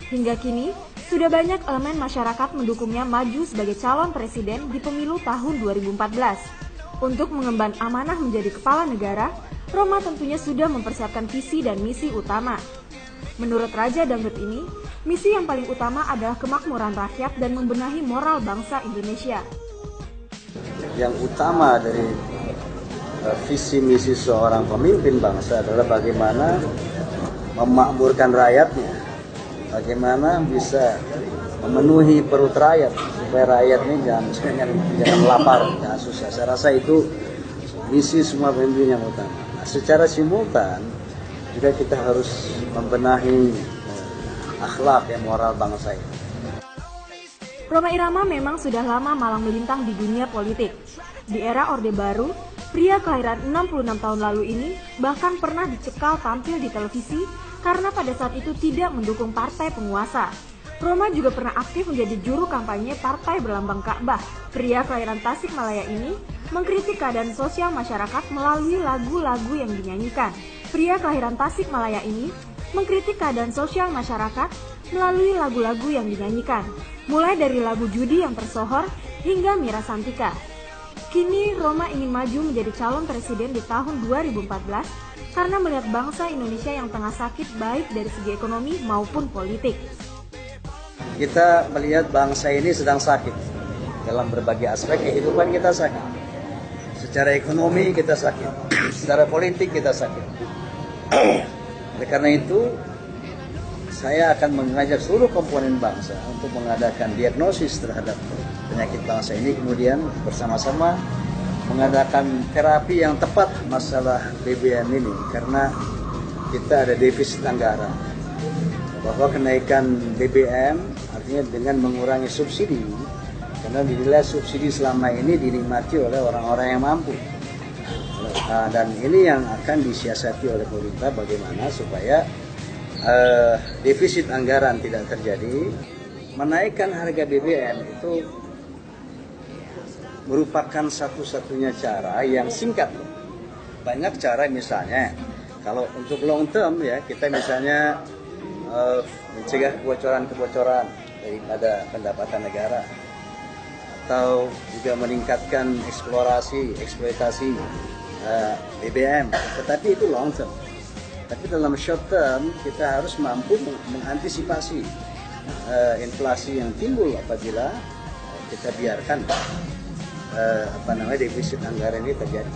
Hingga kini, sudah banyak elemen masyarakat mendukungnya maju sebagai calon presiden di pemilu tahun 2014. Untuk mengemban amanah menjadi kepala negara, Roma tentunya sudah mempersiapkan visi dan misi utama. Menurut Raja Dangdut ini, misi yang paling utama adalah kemakmuran rakyat dan membenahi moral bangsa Indonesia. Yang utama dari visi misi seorang pemimpin bangsa adalah bagaimana memakmurkan rakyatnya, bagaimana bisa memenuhi perut rakyat supaya rakyat ini jangan lapar, jangan susah. Saya rasa itu misi semua pemimpin yang utama. Nah, secara simultan juga kita harus membenahi akhlak dan moral bangsa ini. Rhoma Irama memang sudah lama malang melintang di dunia politik. Di era Orde Baru, pria kelahiran 66 tahun lalu ini bahkan pernah dicekal tampil di televisi karena pada saat itu tidak mendukung partai penguasa. Rhoma juga pernah aktif menjadi juru kampanye partai berlambang Ka'bah. Pria kelahiran Tasikmalaya ini mengkritik keadaan sosial masyarakat melalui lagu-lagu yang dinyanyikan. Pria kelahiran Tasikmalaya ini mengkritik keadaan sosial masyarakat melalui lagu-lagu yang dinyanyikan, mulai dari lagu judi yang tersohor hingga Mira Santika. Kini Rhoma ingin maju menjadi calon presiden di tahun 2014 karena melihat bangsa Indonesia yang tengah sakit baik dari segi ekonomi maupun politik. Kita melihat bangsa ini sedang sakit dalam berbagai aspek kehidupan. Kita sakit secara ekonomi, kita sakit secara politik, kita sakit. Oleh karena itu saya akan mengajak seluruh komponen bangsa untuk mengadakan diagnosis terhadap penyakit bangsa ini, kemudian bersama-sama mengadakan terapi yang tepat masalah BBM ini, karena kita ada defisit anggaran. Bahwa kenaikan BBM artinya dengan mengurangi subsidi, karena dinilai subsidi selama ini dinikmati oleh orang-orang yang mampu. Dan ini yang akan disiasati oleh pemerintah, bagaimana supaya defisit anggaran tidak terjadi. Menaikkan harga BBM itu merupakan satu-satunya cara yang singkat. Banyak cara, misalnya kalau untuk long term ya, kita misalnya mencegah kebocoran-kebocoran daripada pendapatan negara, atau juga meningkatkan eksploitasi BBM, tetapi itu long term. Tapi dalam short term kita harus mampu mengantisipasi inflasi yang timbul apabila kita biarkan defisit anggaran ini terjadi.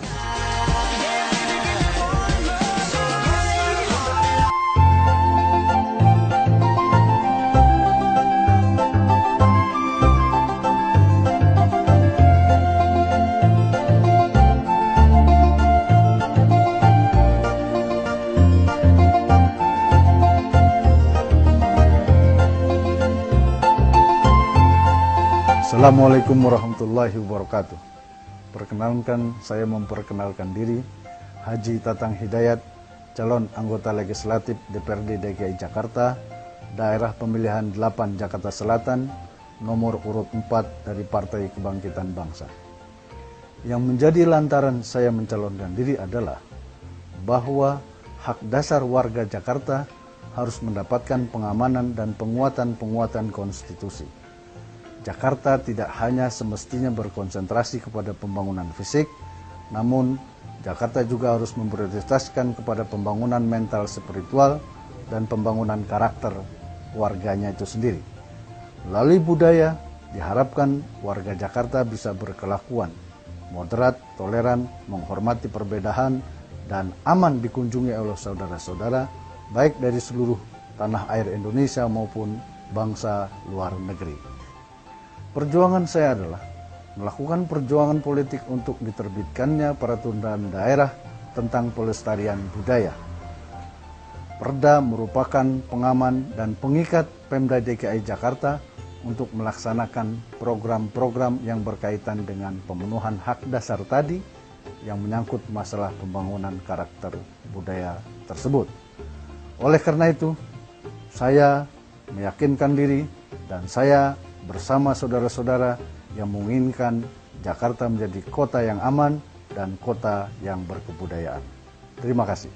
Assalamualaikum warahmatullahi wabarakatuh. Perkenalkan, saya memperkenalkan diri, Haji Tatang Hidayat, calon anggota legislatif DPRD DKI Jakarta, daerah pemilihan 8 Jakarta Selatan, nomor urut 4 dari Partai Kebangkitan Bangsa. Yang menjadi lantaran saya mencalonkan diri adalah bahwa hak dasar warga Jakarta harus mendapatkan pengamanan dan penguatan konstitusi. Jakarta tidak hanya semestinya berkonsentrasi kepada pembangunan fisik, namun Jakarta juga harus memprioritaskan kepada pembangunan mental spiritual dan pembangunan karakter warganya itu sendiri. Melalui budaya, diharapkan warga Jakarta bisa berkelakuan moderat, toleran, menghormati perbedaan, dan aman dikunjungi oleh saudara-saudara, baik dari seluruh tanah air Indonesia maupun bangsa luar negeri. Perjuangan saya adalah melakukan perjuangan politik untuk diterbitkannya peraturan daerah tentang pelestarian budaya. Perda merupakan pengaman dan pengikat Pemda DKI Jakarta untuk melaksanakan program-program yang berkaitan dengan pemenuhan hak dasar tadi yang menyangkut masalah pembangunan karakter budaya tersebut. Oleh karena itu, Saya meyakinkan diri dan saya bersama saudara-saudara yang menginginkan Jakarta menjadi kota yang aman dan kota yang berkebudayaan. Terima kasih.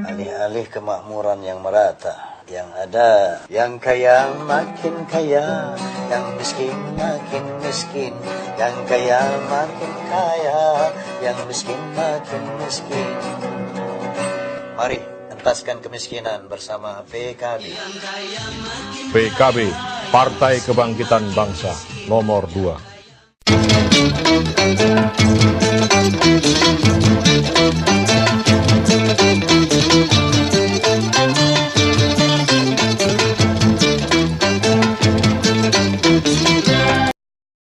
Alih-alih kemakmuran yang merata, yang ada yang kaya makin kaya, yang miskin makin miskin, yang kaya makin kaya, yang miskin makin miskin. Mari entaskan kemiskinan bersama PKB. PKB, Partai Kebangkitan Bangsa nomor 2.